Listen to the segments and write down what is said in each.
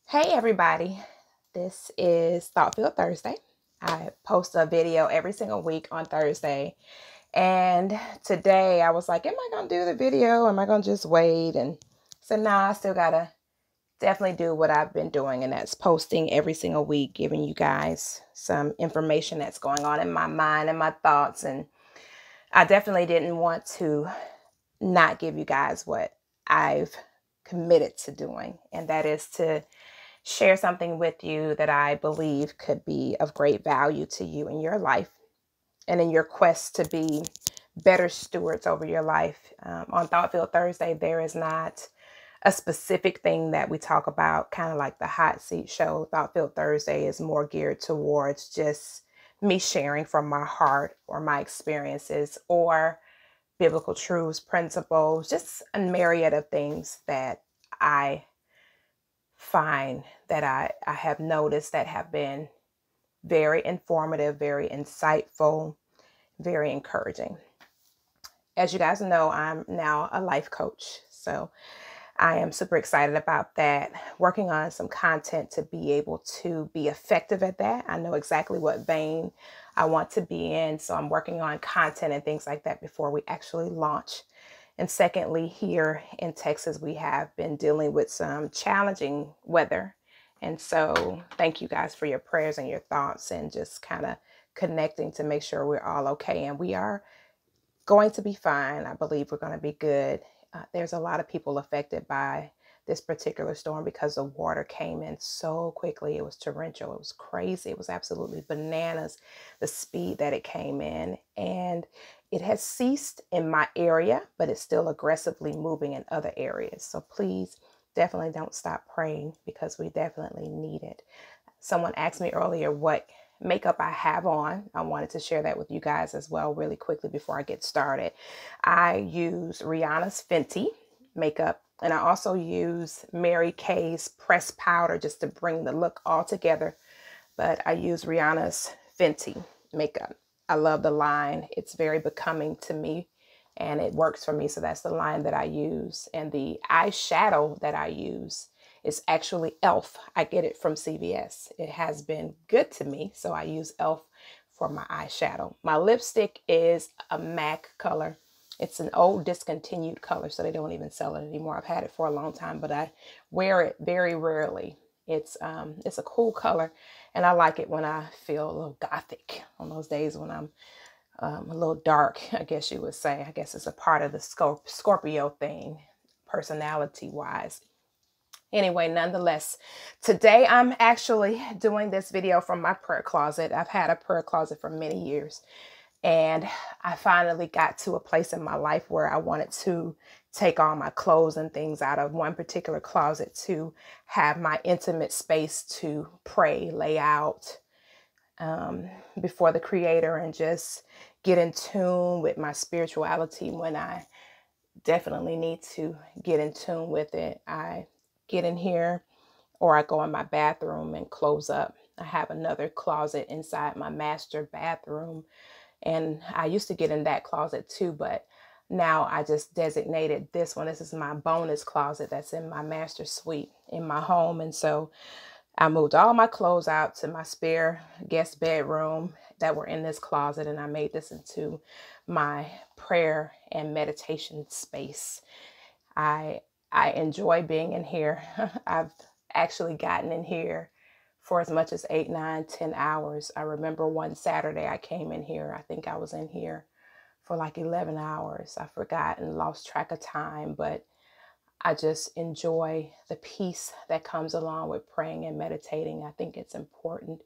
Hey everybody, this is Thoughtful Thursday. I post a video every single week on Thursday. And today I was like, am I going to do the video? Am I going to just wait? And so now I still got to definitely do what I've been doing. And that's posting every single week, giving you guys some information that's going on in my mind and my thoughts. And I definitely didn't want to not give you guys what I've committed to doing. And that is to share something with you that I believe could be of great value to you in your life and in your quest to be better stewards over your life. On Thoughtful Thursday, there is not a specific thing that we talk about, kind of like the hot seat show. Thoughtful Thursday is more geared towards just me sharing from my heart or my experiences or biblical truths, principles, just a myriad of things that I find that I have noticed that have been very informative, very insightful, very encouraging. As you guys know, I'm now a life coach. So I am super excited about that, working on some content to be able to be effective at that. I know exactly what vein I want to be in. So I'm working on content and things like that before we actually launch. And secondly, here in Texas, we have been dealing with some challenging weather. And so thank you guys for your prayers and your thoughts and just kind of connecting to make sure we're all okay. And we are going to be fine. I believe we're going to be good. There's a lot of people affected by this particular storm because the water came in so quickly. It was torrential. It was crazy. It was absolutely bananas, the speed that it came in. And it has ceased in my area, but it's still aggressively moving in other areas. So please definitely don't stop praying because we definitely need it. Someone asked me earlier what makeup I have on. I wanted to share that with you guys as well really quickly before I get started. I use Rihanna's Fenty makeup, and I also use Mary Kay's pressed powder just to bring the look all together. But I use Rihanna's Fenty makeup. I love the line. It's very becoming to me and it works for me. So that's the line that I use. And the eyeshadow that I use is actually e.l.f. I get it from CVS. It has been good to me. So I use e.l.f. for my eyeshadow. My lipstick is a MAC color. It's an old discontinued color, so they don't even sell it anymore. I've had it for a long time, but I wear it very rarely. It's a cool color, and I like it when I feel a little gothic on those days when I'm a little dark, I guess you would say. I guess it's a part of the Scorpio thing, personality wise. Anyway, nonetheless, today I'm actually doing this video from my prayer closet. I've had a prayer closet for many years, and I finally got to a place in my life where I wanted to take all my clothes and things out of one particular closet to have my intimate space to pray, lay out before the Creator, and just get in tune with my spirituality when I definitely need to get in tune with it. I get in here or I go in my bathroom and close up. I have another closet inside my master bathroom, and I used to get in that closet too, but now I just designated this one. This is my bonus closet that's in my master suite in my home. And so I moved all my clothes out to my spare guest bedroom that were in this closet, and I made this into my prayer and meditation space. I I enjoy being in here. I've actually gotten in here for as much as 8, 9, 10 hours. I remember one Saturday I came in here. I think I was in here for like 11 hours. I forgot and lost track of time, but I just enjoy the peace that comes along with praying and meditating. I think it's important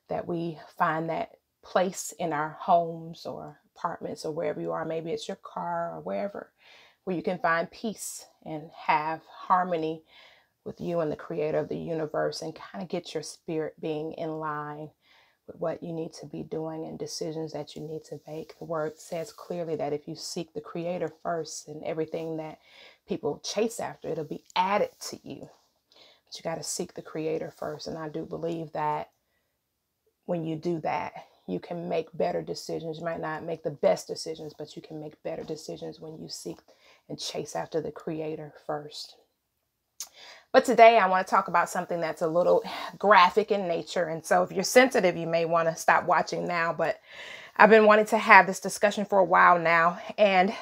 that we find that place in our homes or apartments or wherever you are. Maybe it's your car or wherever, where you can find peace and have harmony with you and the creator of the universe, and kind of get your spirit being in line with what you need to be doing and decisions that you need to make. The word says clearly that if you seek the creator first, and everything that people chase after, it'll be added to you. But you got to seek the creator first. And I do believe that when you do that, you can make better decisions. You might not make the best decisions, but you can make better decisions when you seek and chase after the creator first. But today I want to talk about something that's a little graphic in nature. And so if you're sensitive, you may want to stop watching now. But I've been wanting to have this discussion for a while now. And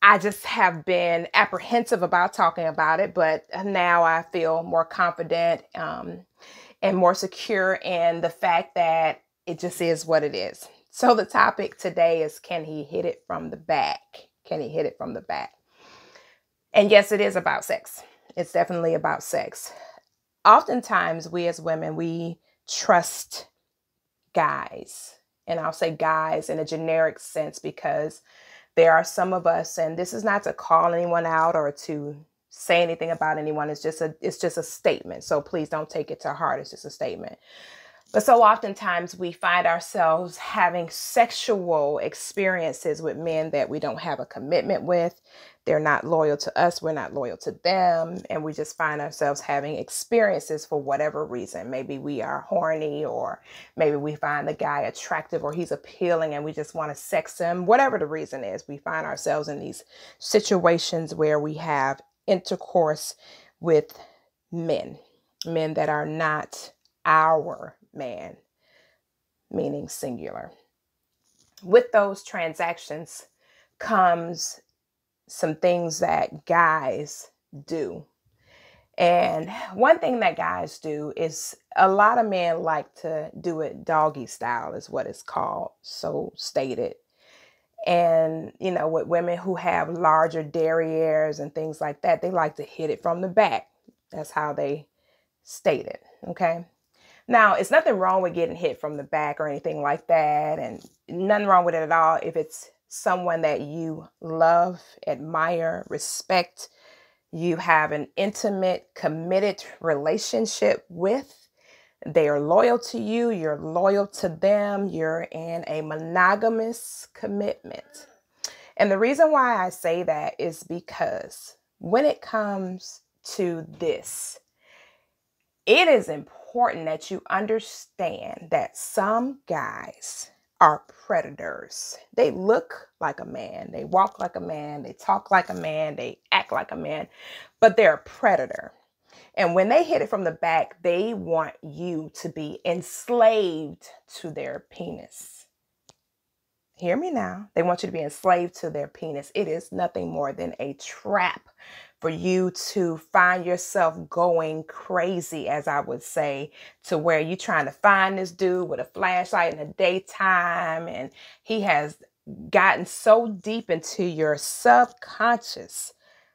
I just have been apprehensive about talking about it. But now I feel more confident and more secure in the fact that it just is what it is. So the topic today is, can he hit it from the back? Can he hit it from the back? And yes, it is about sex. It's definitely about sex. Oftentimes, we as women, we trust guys. And I'll say guys in a generic sense because there are some of us, and this is not to call anyone out or to say anything about anyone. It's just a statement. So please don't take it to heart. It's just a statement. But so oftentimes we find ourselves having sexual experiences with men that we don't have a commitment with. They're not loyal to us. We're not loyal to them. And we just find ourselves having experiences for whatever reason. Maybe we are horny, or maybe we find the guy attractive, or he's appealing and we just want to sex him. Whatever the reason is, we find ourselves in these situations where we have intercourse with men that are not our man, meaning singular. With those transactions comes some things that guys do. And one thing that guys do is, a lot of men like to do it doggy style, is what it's called, so stated. And, you know, with women who have larger derrieres and things like that, they like to hit it from the back. That's how they state it. Okay. Now, it's nothing wrong with getting hit from the back or anything like that, and nothing wrong with it at all if it's someone that you love, admire, respect, you have an intimate, committed relationship with. They are loyal to you, you're loyal to them, you're in a monogamous commitment. And the reason why I say that is because when it comes to this, it is important that you understand that some guys are predators. They look like a man, they walk like a man, they talk like a man, they act like a man, but they're a predator. And when they hit it from the back, they want you to be enslaved to their penis. Hear me now. They want you to be enslaved to their penis. It is nothing more than a trap for you to find yourself going crazy, as I would say, to where you're trying to find this dude with a flashlight in the daytime, and he has gotten so deep into your subconscious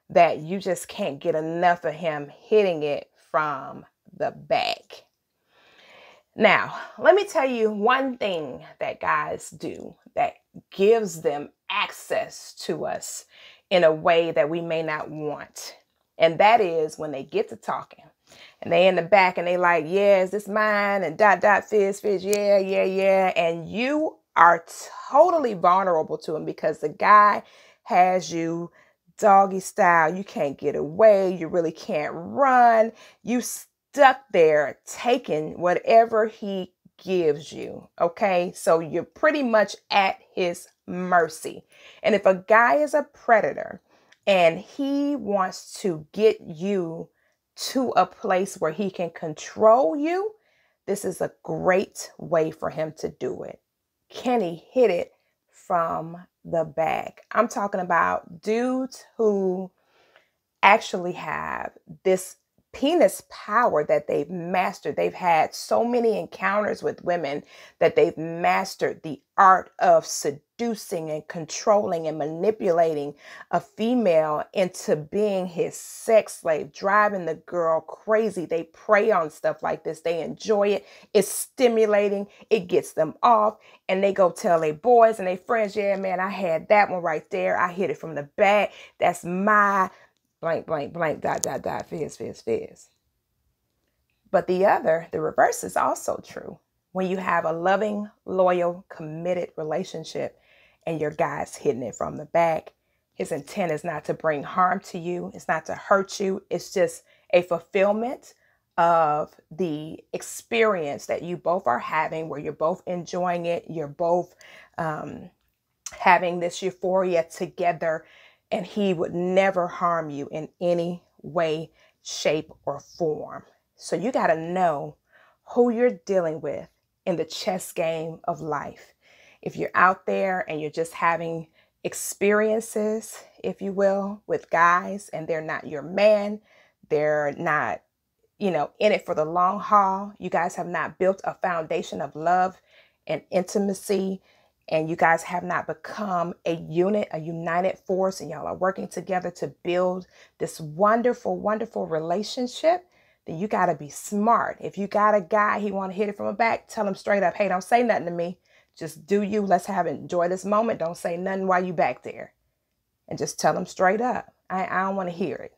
that you just can't get enough of him hitting it from the back. Now, let me tell you one thing that guys do that gives them access to us in a way that we may not want. And that is when they get to talking and they in the back and they like, yeah, is this mine? And fizz, yeah. And you are totally vulnerable to him because the guy has you doggy style. You can't get away. You really can't run. You stuck there taking whatever he gives you. Okay. So you're pretty much at his mercy. And if a guy is a predator and he wants to get you to a place where he can control you, this is a great way for him to do it. Can he hit it from the back? I'm talking about dudes who actually have this penis power that they've mastered. They've had so many encounters with women that they've mastered the art of seducing and controlling and manipulating a female into being his sex slave, driving the girl crazy. They prey on stuff like this. They enjoy it. It's stimulating. It gets them off. And they go tell their boys and their friends, yeah, man, I had that one right there. I hit it from the back. That's my blank, fizz. But the reverse is also true. When you have a loving, loyal, committed relationship and your guy's hitting it from the back, his intent is not to bring harm to you. It's not to hurt you. It's just a fulfillment of the experience that you both are having, where you're both enjoying it. You're both having this euphoria together. And he would never harm you in any way, shape, or form. So you got to know who you're dealing with in the chess game of life. If you're out there and you're just having experiences, if you will, with guys and they're not your man, they're not, in it for the long haul. You guys have not built a foundation of love and intimacy, and you guys have not become a unit, a united force, and y'all are working together to build this wonderful, wonderful relationship, then you got to be smart. If you got a guy, he want to hit it from the back, tell him straight up, hey, don't say nothing to me. Just do you. Let's enjoy this moment. Don't say nothing while you back there. And just tell him straight up, I don't want to hear it.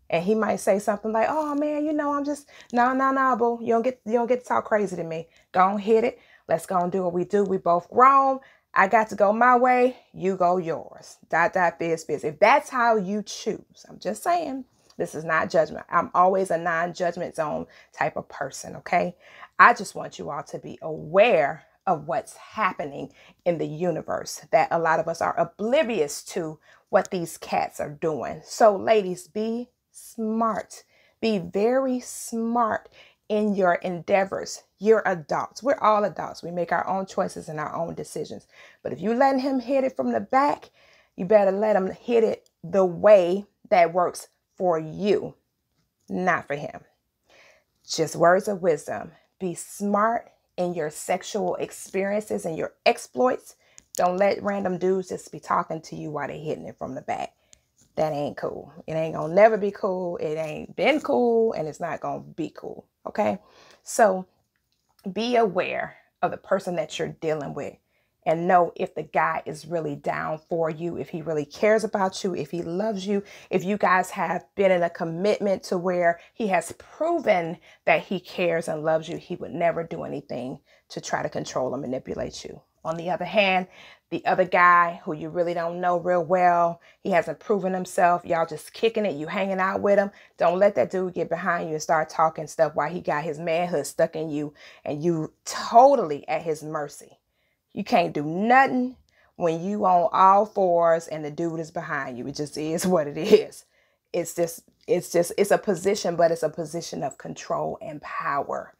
And he might say something like, oh man, I'm just, no, boo. You don't get to talk crazy to me. Go on, hit it. Let's go and do what we do. We both grown. I got to go my way. You go yours. ... Biz. If that's how you choose, I'm just saying, this is not judgment. I'm always a non-judgment zone type of person. Okay. I just want you all to be aware of what's happening in the universe, that a lot of us are oblivious to what these cats are doing. So ladies, be smart. Be very smart in your endeavors. You're adults. We're all adults. We make our own choices and our own decisions. But if you letting him hit it from the back, you better let him hit it the way that works for you, not for him. Just words of wisdom. Be smart in your sexual experiences and your exploits. Don't let random dudes just be talking to you while they're hitting it from the back. That ain't cool. It ain't gonna never be cool. It ain't been cool, and it's not gonna be cool. Okay. So be aware of the person that you're dealing with and know if the guy is really down for you, if he really cares about you, if he loves you, if you guys have been in a commitment to where he has proven that he cares and loves you. He would never do anything to try to control or manipulate you. On the other hand, the other guy who you really don't know real well, he hasn't proven himself. Y'all just kicking it. You hanging out with him. Don't let that dude get behind you and start talking stuff while he got his manhood stuck in you and you totally at his mercy. You can't do nothing when you on all fours and the dude is behind you. It just is what it is. It's a position, but it's a position of control and power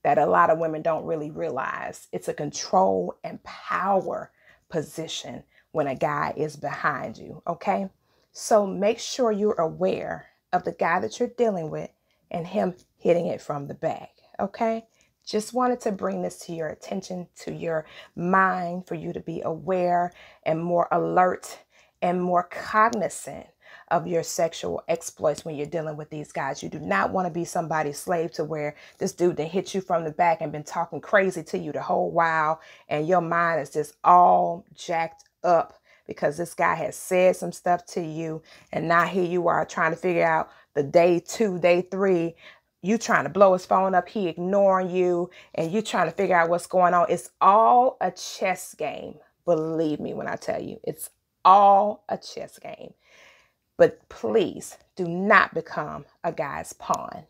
that a lot of women don't really realize. It's a control and power position when a guy is behind you. Okay. So make sure you're aware of the guy that you're dealing with and him hitting it from the back. Okay. Just wanted to bring this to your attention, to your mind, for you to be aware and more alert and more cognizant of your sexual exploits when you're dealing with these guys. You do not want to be somebody's slave to where this dude that hit you from the back and been talking crazy to you the whole while, and your mind is just all jacked up because this guy has said some stuff to you, and now here you are trying to figure out the day 2, day 3, you trying to blow his phone up, he ignoring you, and you trying to figure out what's going on. It's all a chess game. Believe me when I tell you, it's all a chess game. But please do not become a guy's pawn.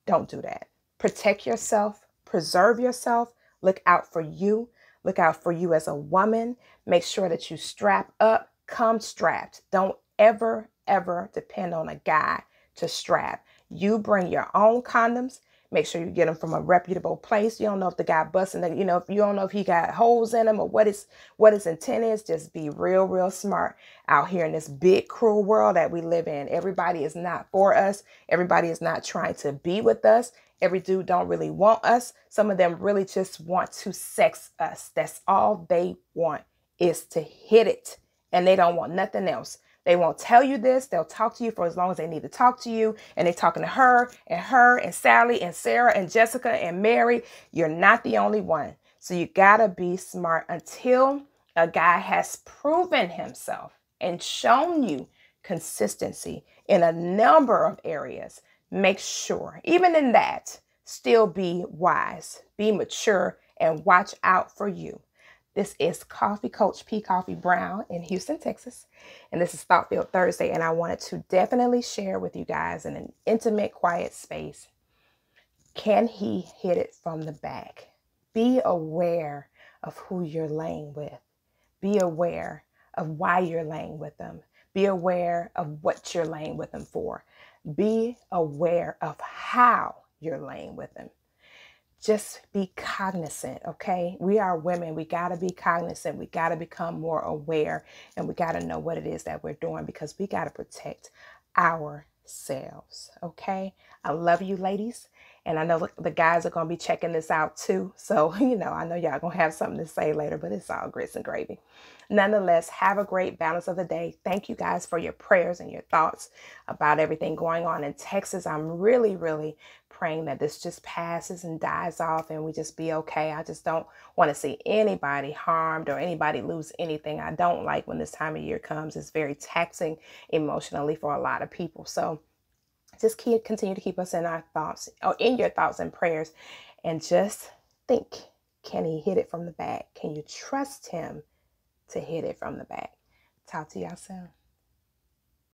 Don't do that. Protect yourself, preserve yourself, look out for you. Look out for you as a woman. Make sure that you strap up, come strapped. Don't ever, ever depend on a guy to strap. You bring your own condoms. Make sure you get them from a reputable place. You don't know if the guy busting, if you don't know if he got holes in him or what his intent is. Just be real, real smart out here in this big, cruel world that we live in. Everybody is not for us. Everybody is not trying to be with us. Every dude don't really want us. Some of them really just want to sex us. That's all they want, is to hit it. And they don't want nothing else. They won't tell you this. They'll talk to you for as long as they need to talk to you. And they're talking to her and Sally and Sarah and Jessica and Mary. You're not the only one. So you got to be smart until a guy has proven himself and shown you consistency in a number of areas. Make sure, even in that, still be wise, be mature, and watch out for you. This is Coffee Coach P. Coffee Brown in Houston, Texas. And this is Thought-Filled Thursday. And I wanted to definitely share with you guys in an intimate, quiet space. Can he hit it from the back? Be aware of who you're laying with. Be aware of why you're laying with them. Be aware of what you're laying with them for. Be aware of how you're laying with him. Just be cognizant, okay? We are women. We got to be cognizant. We got to become more aware, and we got to know what it is that we're doing, because we got to protect ourselves, okay? I love you, ladies. And I know the guys are going to be checking this out too. So, I know y'all going to have something to say later, but it's all grits and gravy. Nonetheless, have a great balance of the day. Thank you guys for your prayers and your thoughts about everything going on in Texas. I'm really, really praying that this just passes and dies off and we just be okay. I just don't want to see anybody harmed or anybody lose anything. I don't like when this time of year comes. It's very taxing emotionally for a lot of people. So just continue to keep us in our thoughts, or in your thoughts and prayers, and just think, can he hit it from the back? Can you trust him to hit it from the back? Talk to y'all soon.